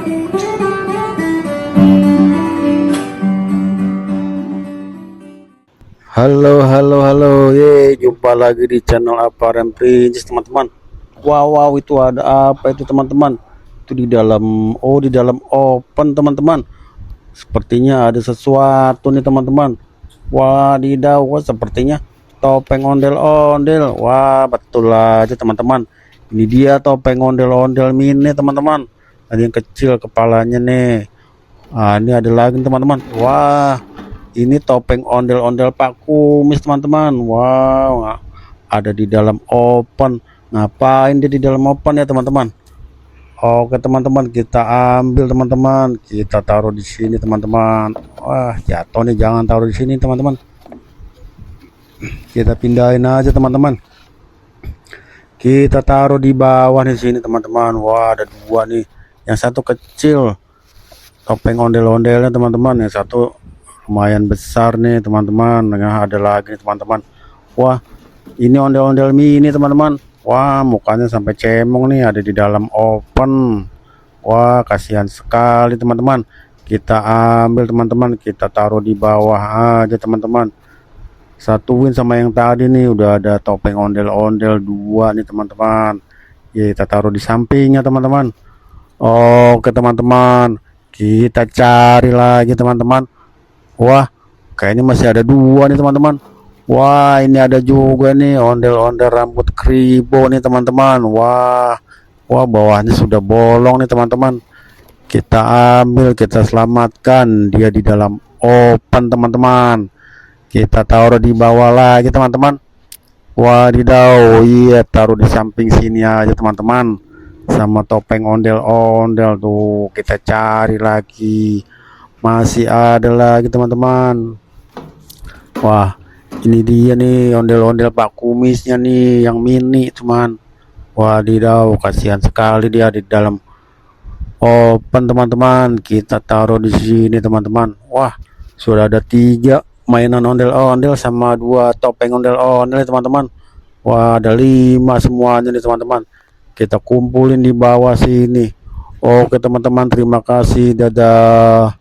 Halo, halo, halo, jumpa lagi di channel Aparem Princess, teman-teman. Wow, itu ada apa itu, teman-teman? Itu di dalam open, teman-teman. Sepertinya ada sesuatu nih, teman-teman. Wadidaw, sepertinya topeng ondel-ondel. Wah, betul aja, teman-teman. Ini dia topeng ondel-ondel mini, teman-teman. Ada yang kecil kepalanya nih. Ini ada lagi, teman-teman. Wah, ini topeng ondel-ondel Pak Kumis, teman-teman. Wow, ada di dalam open. Ngapain dia di dalam open ya, teman-teman? Oke, teman-teman, kita ambil, teman-teman. Kita taruh di sini, teman-teman. Wah, jatuh nih, jangan taruh di sini, teman-teman. Kita pindahin aja, teman-teman. Kita taruh di bawah di sini, teman-teman. Wah, ada dua nih. Yang satu kecil, topeng ondel-ondelnya, teman-teman. Yang satu lumayan besar nih, teman-teman. Ada lagi nih, teman-teman. Wah, ini ondel-ondel mini, teman-teman. Wah, mukanya sampai cemong nih, ada di dalam open. Wah, kasihan sekali, teman-teman. Kita ambil, teman-teman. Kita taruh di bawah aja, teman-teman. Satuin sama yang tadi nih, udah ada topeng ondel-ondel dua nih, teman-teman. Ya, kita taruh di sampingnya, teman-teman. Oke, teman-teman, kita cari lagi, teman-teman. Wah, kayaknya masih ada dua nih, teman-teman. Wah, ini ada juga nih ondel-ondel rambut kribo nih, teman-teman. Wah, bawahnya sudah bolong nih, teman-teman. Kita ambil, kita selamatkan dia di dalam open, teman-teman. Kita taruh di bawah lagi, teman-teman. Wadidaw, iya, taruh di samping sini aja, teman-teman. Sama topeng ondel-ondel tuh, kita cari lagi. Masih ada lagi, teman-teman. Wah, ini dia nih ondel-ondel Pak Kumisnya nih, yang mini, teman. Wadidaw, kasihan sekali dia di dalam open, teman-teman. Kita taruh di sini, teman-teman. Wah, sudah ada 3 mainan ondel-ondel sama 2 topeng ondel-ondel, teman-teman. Wah, ada 5 semuanya nih, teman-teman. Kita kumpulin di bawah sini. Oke, teman-teman, terima kasih, dadah.